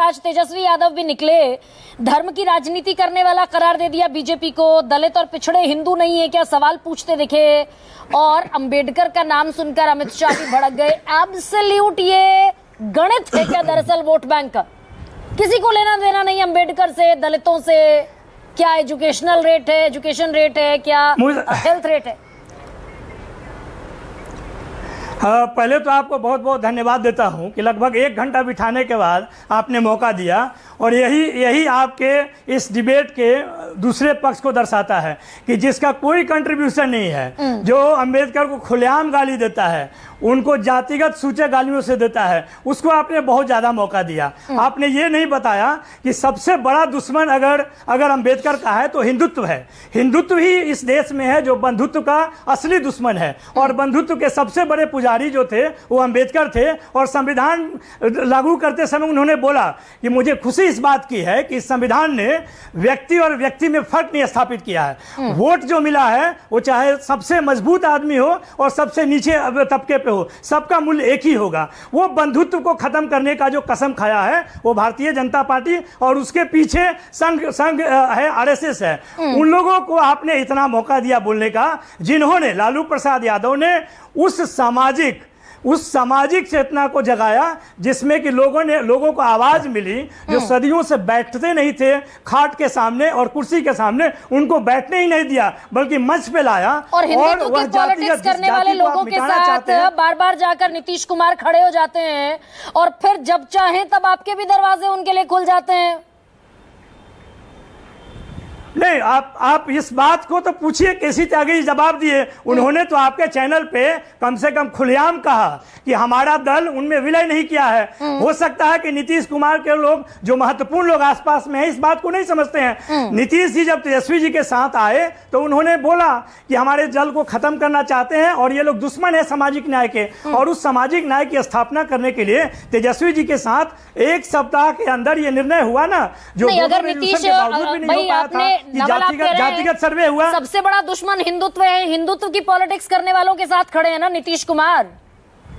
आज तेजस्वी यादव भी निकले, धर्म की राजनीति करने वाला करार दे दिया बीजेपी को। दलित और पिछड़े हिंदू नहीं है क्या, सवाल पूछते दिखे। और अंबेडकर का नाम सुनकर अमित शाह भी भड़क गए। एब्सोल्यूट ये गणित है क्या दरअसल वोट बैंक का? किसी को लेना देना नहीं अंबेडकर से, दलितों से। क्या एजुकेशन रेट है, क्या हेल्थ रेट है? पहले तो आपको बहुत बहुत धन्यवाद देता हूं कि लगभग 1 घंटा बिठाने के बाद आपने मौका दिया, और यही आपके इस डिबेट के दूसरे पक्ष को दर्शाता है कि जिसका कोई कंट्रीब्यूशन नहीं है, जो अंबेडकर को खुलेआम गाली देता है, उनको जातिगत सूचक गालियों से देता है, उसको आपने बहुत ज़्यादा मौका दिया। आपने ये नहीं बताया कि सबसे बड़ा दुश्मन अगर अंबेडकर का है तो हिंदुत्व है। हिंदुत्व ही इस देश में है जो बंधुत्व का असली दुश्मन है, और बंधुत्व के सबसे बड़े पुजारी जो थे वो अंबेडकर थे। और संविधान लागू करते समय उन्होंने बोला कि मुझे खुशी इस बात की है कि संविधान ने व्यक्ति और व्यक्ति में फर्क नहीं स्थापित किया है। वोट जो मिला है वो चाहे सबसे मजबूत आदमी हो और सबसे नीचे तबके पे हो, सबका मूल्य एक ही होगा। वो बंधुत्व को खत्म करने का जो कसम खाया है वो भारतीय जनता पार्टी और उसके पीछे संघ है, आरएसएस है। उन लोगों को आपने इतना मौका दिया बोलने का, जिन्होंने, लालू प्रसाद यादव ने उस सामाजिक चेतना को जगाया जिसमें कि लोगों को आवाज मिली, जो सदियों से बैठते नहीं थे खाट के सामने और कुर्सी के सामने, उनको बैठने ही नहीं दिया बल्कि मंच पे लाया। और हिंदुत्व की पॉलिटिक्स करने वाले लोगों के साथ बार बार जाकर नीतीश कुमार खड़े हो जाते हैं, और फिर जब चाहें तब आपके भी दरवाजे उनके लिए खुल जाते हैं। नहीं, आप इस बात को तो पूछिए, केसी त्यागी जवाब दिए। उन्होंने तो आपके चैनल पे कम से कम खुलेआम कहा कि हमारा दल उनमें विलय नहीं किया है। हो सकता है कि नीतीश कुमार के लोग, जो महत्वपूर्ण लोग आसपास में हैं, इस बात को नहीं समझते हैं। नीतीश जी जब तेजस्वी जी के साथ आए तो उन्होंने बोला कि हमारे दल को खत्म करना चाहते हैं और ये लोग दुश्मन है सामाजिक न्याय के, और उस सामाजिक न्याय की स्थापना करने के लिए तेजस्वी जी के साथ 1 सप्ताह के अंदर ये निर्णय हुआ ना, जो अगर नीतीश जातिगत सर्वे हुआ। सबसे बड़ा दुश्मन हिंदुत्व है, हिंदुत्व की पॉलिटिक्स करने वालों के साथ खड़े हैं ना नीतीश कुमार,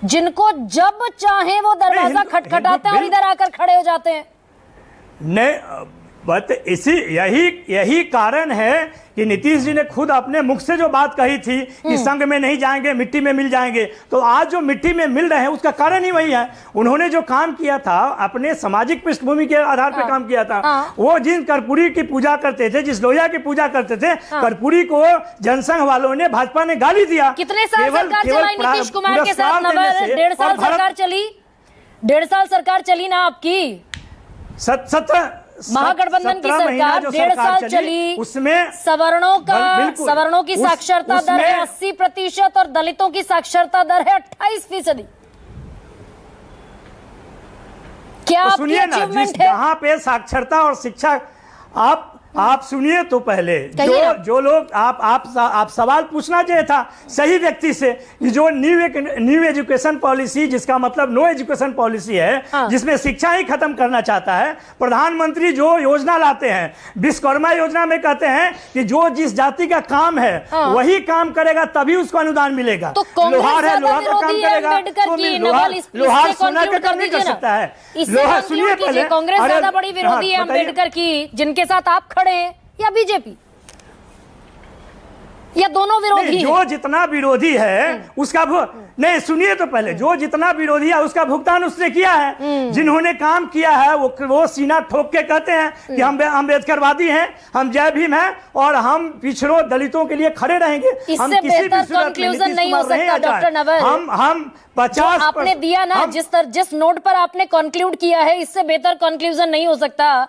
जिनको जब चाहे वो दरवाजा खटखटाते हैं और इधर आकर खड़े हो जाते हैं। नहीं, बट यही कारण है कि नीतीश जी ने खुद अपने मुख से जो बात कही थी कि संघ में नहीं जाएंगे, मिट्टी में मिल जाएंगे, तो आज जो मिट्टी में मिल रहे हैं उसका कारण ही वही है। उन्होंने जो काम किया था अपने सामाजिक पृष्ठभूमि के आधार पर काम किया था। वो जिन कर्पूरी की पूजा करते थे, जिस लोहिया की पूजा करते थे, कर्पूरी को जनसंघ वालों ने, भाजपा ने गाली दिया। कितने साल सरकार चलाई नीतीश कुमार के साथ? 1.5 साल सरकार चली, 1.5 साल सरकार चली ना आपकी। महागठबंधन की सरकार 1.5 साल चली, उसमें सवर्णों की साक्षरता दर है 80% और दलितों की साक्षरता दर है 28%। क्या आपकी अचीवमेंट है? जहां पे साक्षरता और शिक्षा, आप सुनिए तो पहले जो लोग आप सवाल पूछना चाहिए था सही व्यक्ति से कि जो न्यू एजुकेशन पॉलिसी, जिसका मतलब नो एजुकेशन पॉलिसी है, जिसमें शिक्षा ही खत्म करना चाहता है। प्रधानमंत्री जो योजना लाते हैं, विश्वकर्मा योजना में कहते हैं कि जो जिस जाति का काम है वही काम करेगा तभी उसको अनुदान मिलेगा। तो लोहार है, लोहा का काम करेगा तो लोहार सोना का काम नहीं कर सकता है। लोहार, सुनिए पहले, कांग्रेस ज्यादा बड़ी विरोधी है अम्बेडकर की, जिनके साथ आप खड़े या बीजेपी, या दोनों विरोधी? जो जितना विरोधी है उसका नहीं, सुनिए तो पहले, जो जितना विरोधी है उसका भुगतान उसने किया है। जिन्होंने काम किया है वो सीना ठोक के कहते हैं कि हम अम्बेडकरवादी हैं, हम जय भीम हैं और हम पिछड़ों दलितों के लिए खड़े रहेंगे। हम किसी भी कंक्लूजन नहीं हो सकता डॉक्टर नवल। हम 50 आपने दिया ना, जिस नोट पर आपने कंक्लूड किया है, इससे बेहतर कंक्लूजन नहीं हो सकता।